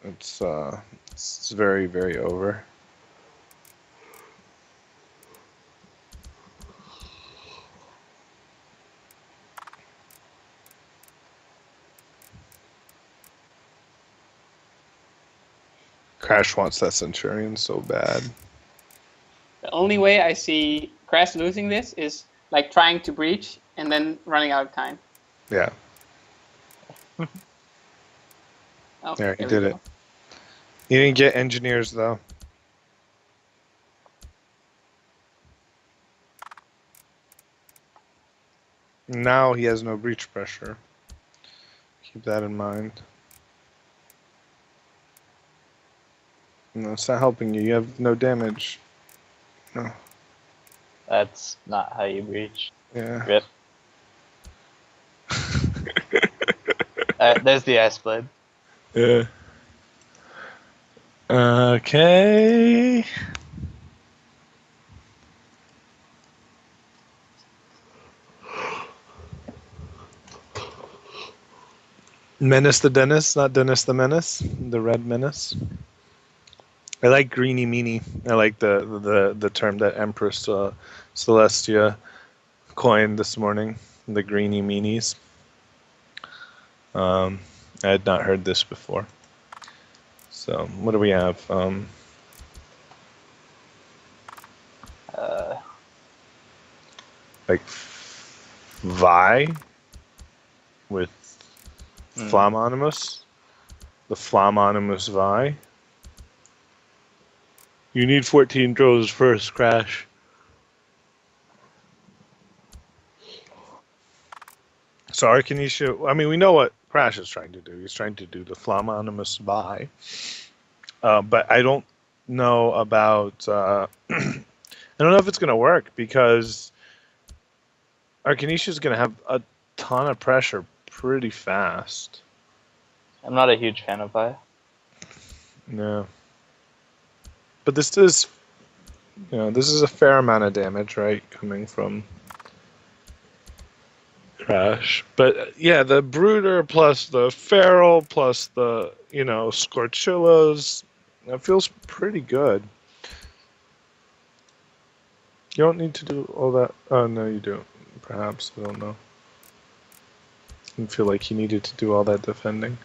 It's very, very over. Crash wants that Centurion so bad. The only way I see Crash losing this is like trying to breach and then running out of time. Yeah. Oh, There, he we did go. it. He didn't get engineers, though. Now he has no breach pressure. Keep that in mind. No, it's not helping you. You have no damage. No. That's not how you breach. Yeah. Rip. There's the ice blade. Yeah. Okay. Menace the Dennis, not Dennis the Menace. The Red Menace. I like greeny meanie. I like the term that Empress Celestia coined this morning. The greeny meanies. I had not heard this before. So what do we have? Like Vi with Flammonimus. The Flammonimus Vi. You need 14 drones first, Crash. So Arkanishu, I mean, we know what Crash is trying to do. He's trying to do the Flammonimus Vi. But I don't know about... I don't know if it's going to work, because Arkanishu is going to have a ton of pressure pretty fast. I'm not a huge fan of Vi. No. But this is, this is a fair amount of damage, right, coming from Crash. But yeah, the Brooder plus the Feral plus the, Scorchillas, that feels pretty good. You don't need to do all that. Oh, no, you don't. Perhaps. I don't know. Didn't feel like he needed to do all that defending.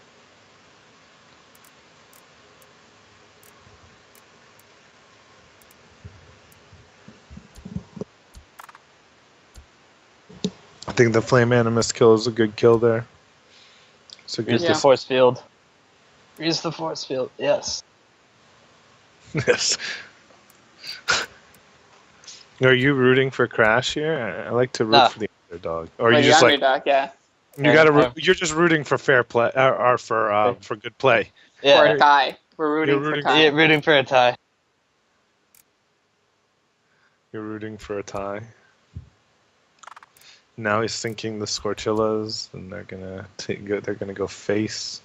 I think the Flame Animus kill is a good kill there. It's a good Use the force field. Use the force field. Yes. Yes. Are you rooting for Crash here? I like to root for the underdog. Or you just underdog, yeah. You gotta. You're just rooting for fair play, or for good play. Yeah. For a tie. We're rooting for a tie. Yeah, rooting for a tie. You're rooting for a tie. Now he's thinking the Scorchillas, and they're gonna go face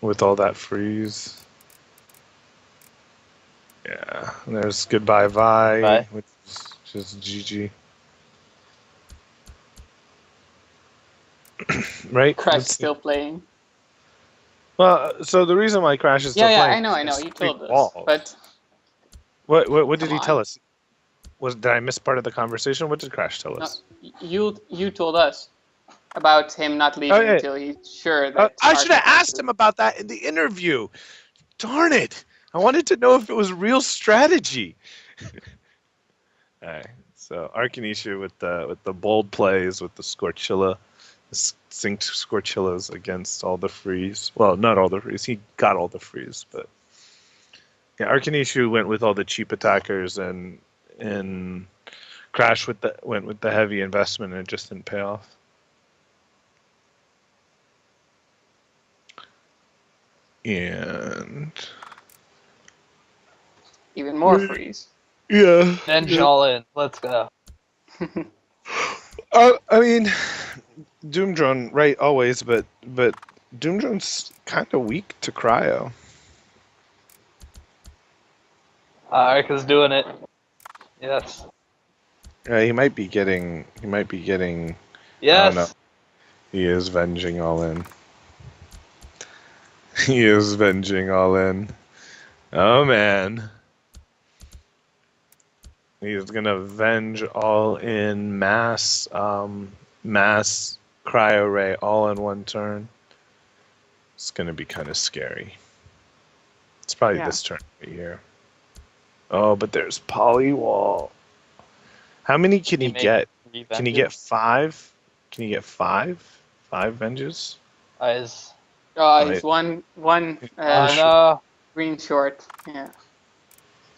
with all that freeze. Yeah, and there's goodbye Vi, which is just GG. Right? Crash still playing. Well, so the reason why Crash is still playing. I know. You told us, but what did he tell us? Did I miss part of the conversation? What did Crash tell us? No, you told us about him not leaving until he's sure that. I should have asked him about that in the interview. Darn it! I wanted to know if it was real strategy. All right. So Arkanishu with the bold plays with the Scorchilla, synced Scorchillas against all the freeze. Well, not all the freeze. He got all the freeze, but yeah, Arkanishu went with all the cheap attackers, and Crash went with the heavy investment, and it just didn't pay off. And even more freeze. Yeah. Venge all in. Let's go. I mean, Doom Drone, right? Always, but Doom Drone's kind of weak to cryo. Arka's doing it. Yes. He might be getting. Yes. He is venging all in. He is venging all in. Oh man. He's gonna avenge all in mass cryo ray all in one turn. It's gonna be kind of scary. It's probably Yeah. this turn right here. Oh, but there's Polywall. How many can he make get? 3 Can he get venges? 5? Can he get 5? 5 venges? Is Oh, Right. he's one One short. no. green short. Yeah.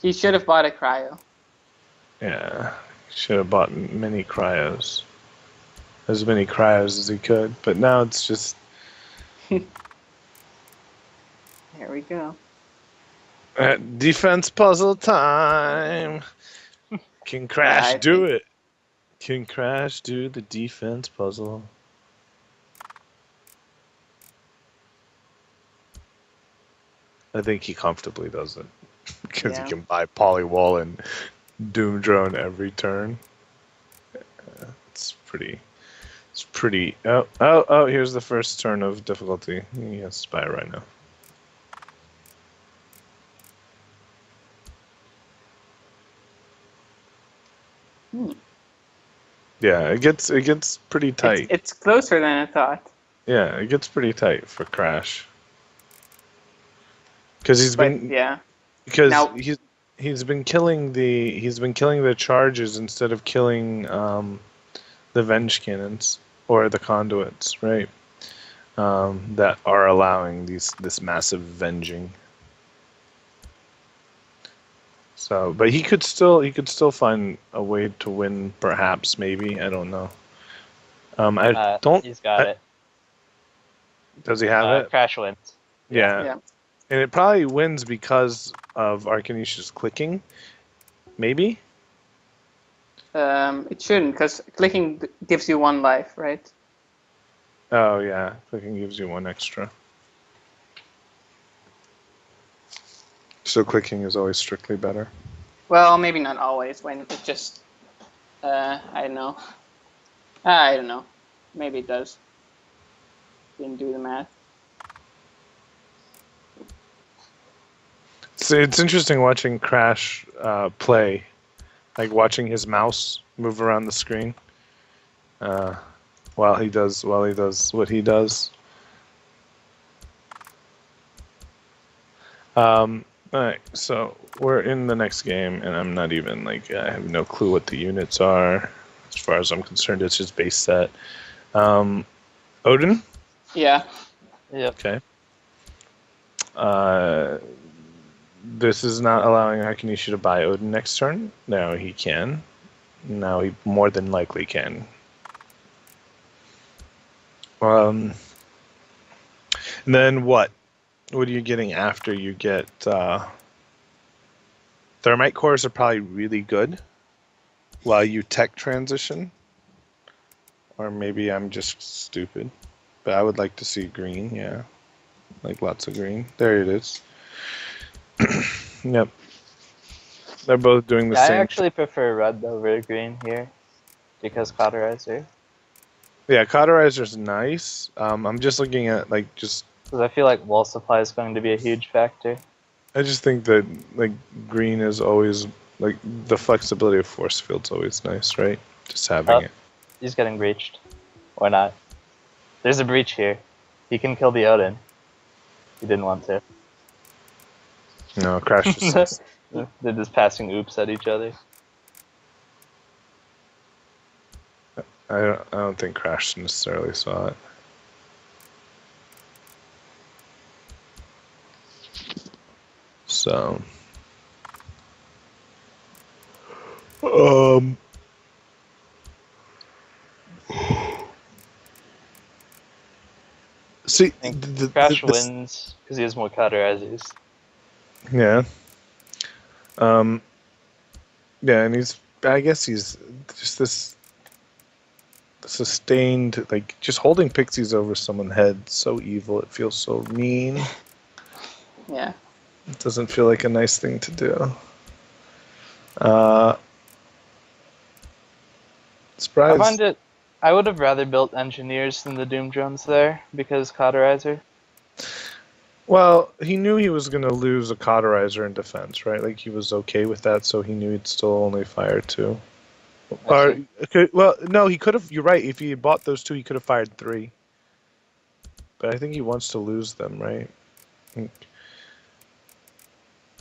He should have bought a cryo. Yeah. Should have bought many cryos. As many cryos as he could. But now it's just There we go. defense puzzle time. Can Crash I do think- it? Can Crash do the defense puzzle? I think he comfortably does it. Because Yeah. he can buy Polywall and Doom Drone every turn. It's pretty. Oh, here's the first turn of difficulty. He has to buy it right now. Yeah, it gets pretty tight. It's closer than I thought. Yeah, it gets pretty tight for Crash. Because he's But been yeah. because Now- he's been killing the charges instead of killing the Venge Cannons or the conduits, right? That are allowing this massive venging. So, but he could still find a way to win, perhaps, maybe, I don't know. I don't. He's got it. Does he have it? Crash wins. Yeah. Yeah. And it probably wins because of Arkanishu's clicking, maybe. It shouldn't, because clicking gives you 1 life, right? Oh yeah, clicking gives you 1 extra. So clicking is always strictly better. Well, maybe not always. When it just, I don't know. I don't know. Maybe it does. Didn't do the math. So it's interesting watching Crash play, like watching his mouse move around the screen while he does what he does. All right, so we're in the next game, and I'm not even I have no clue what the units are. As far as I'm concerned, it's just base set. Odin. Yeah. Yep. Okay. This is not allowing Arkanishu to buy Odin next turn. Now he can. Now he more than likely can. And then what? What are you getting after you get Thermite cores are probably really good while you tech transition. Or maybe I'm just stupid. But I would like to see green, yeah. Like lots of green. There it is. Yep. They're both doing the I same. actually prefer red over green here because cauterizer. Yeah, cauterizer's nice. I'm just looking at just. Because I feel like wall supply is going to be a huge factor. I just think that green is always the flexibility of force field's always nice, right? Just having it. He's getting breached. Or not. There's a breach here. He can kill the Odin. He didn't want to. No, Crash just. They're just passing oops at each other. I don't think Crash necessarily saw it. So. See, I think Crash wins because he has more cauterizers. Yeah. Yeah, and I guess he's just this sustained, just holding pixies over someone's head, so evil, it feels so mean. Yeah. It doesn't feel like a nice thing to do. Surprise. I would have rather built engineers than the Doom drones there because cauterizer. Well, he knew he was going to lose a cauterizer in defense, right? Like he was okay with that, so he knew he'd still only fire 2. I Or, see. well, no, he could have. You're right. If he had bought those 2, he could have fired 3. But I think he wants to lose them, right?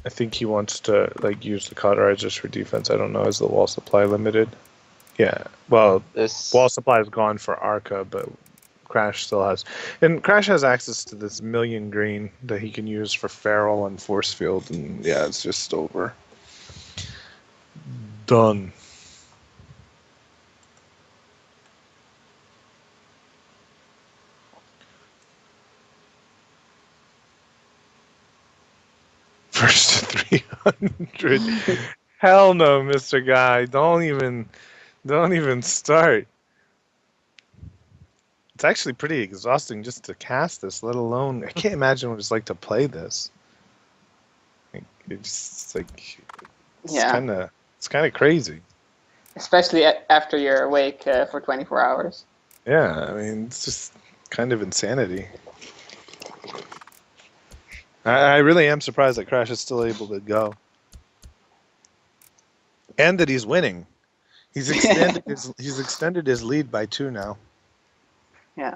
I think he wants to like use the cauterizers for defense. I don't know. Is the wall supply limited? Yeah. Well, This wall supply is gone for Arca, but Crash still has. And Crash has access to this million green that he can use for Feral and Force Field, and yeah, it's just over. Done. First to 300. Hell no, Mr. Guy. Don't even start. It's actually pretty exhausting just to cast this, let alone I can't imagine what it's like to play this. It's like Yeah. it's kind of crazy. Especially after you're awake for 24 hours. Yeah, I mean it's just kind of insanity. I really am surprised that Crash is still able to go, and that he's winning. He's extended his lead by 2 now. Yeah.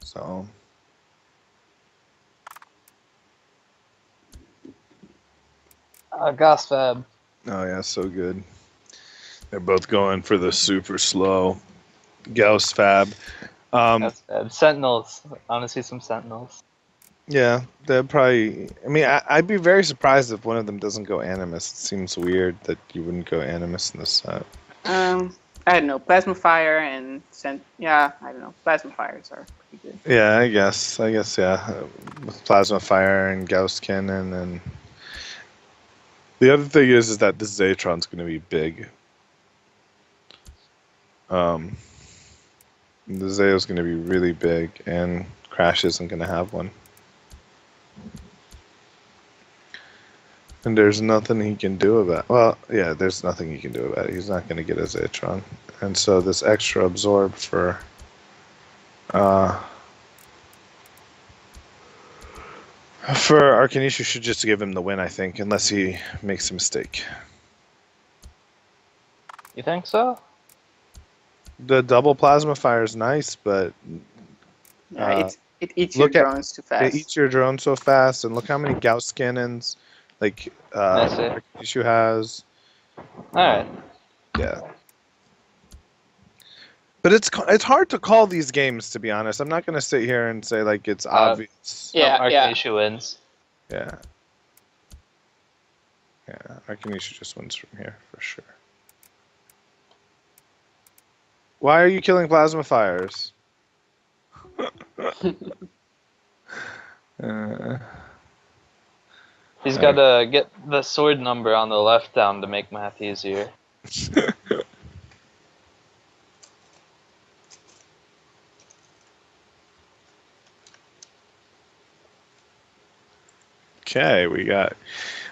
So Gosfab. oh yeah, so good. They're both going for the super slow Gauss Fab. Gosfab. Sentinels. I want to see some Sentinels. Yeah, they're probably. I mean, I'd be very surprised if one of them doesn't go Animus. It seems weird that you wouldn't go Animus in this set. I don't know. Plasma Fire and yeah, I don't know. Plasma Fires are pretty good. Yeah, I guess, yeah. With Plasma Fire and Gauss Cannon, and the other thing is that this Zatron's going to be big. The Zayo's going to be really big, and Crash isn't going to have one. And there's nothing he can do about it. Well, yeah, there's nothing he can do about it. He's not going to get a Zatron. And so this extra absorb for Arkanishu should just give him the win, I think, unless he makes a mistake. You think so? The double Plasma Fire is nice, but Yeah, it eats your drones too fast. it eats your drone so fast, and look how many Gauss cannons like Arkanishu has. Alright. Yeah. But it's hard to call these games, to be honest. I'm not going to sit here and say like it's obvious. Yeah, Arkanishu wins. Yeah. Yeah, Arkanishu just wins from here for sure. Why are you killing Plasma Fires? He's got to get the sword number on the left down to make math easier. Okay, we got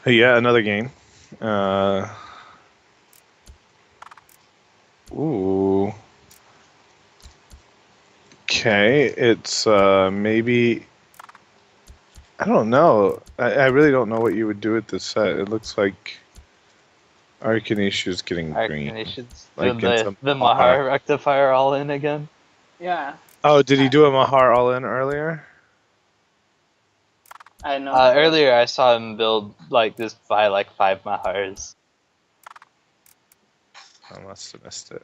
another game. Ooh. Okay, it's maybe. I don't know. I really don't know what you would do with this set. It looks like Arkanishu's getting green. Arkanishu's Like doing the Mahar rectifier all in again. Yeah. Oh, did he do a Mahar all in earlier? I don't know. Earlier I saw him build like this by like 5 Mahars. I must have missed it.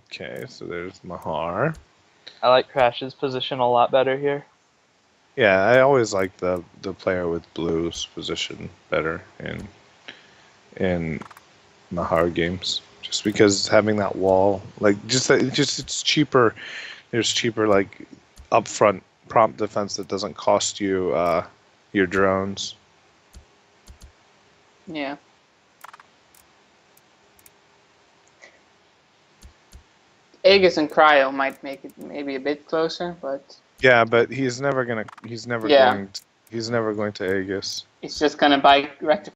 Okay, so there's Mahar. I like Crash's position a lot better here. Yeah, I always like the player with blue's position better in Mahar games, just because having that wall, like it's cheaper. There's cheaper like upfront prompt defense that doesn't cost you your drones. Yeah. Aegis and Cryo might make it maybe a bit closer, but Yeah, but he's never going to Aegis. it's just gonna buy rectifier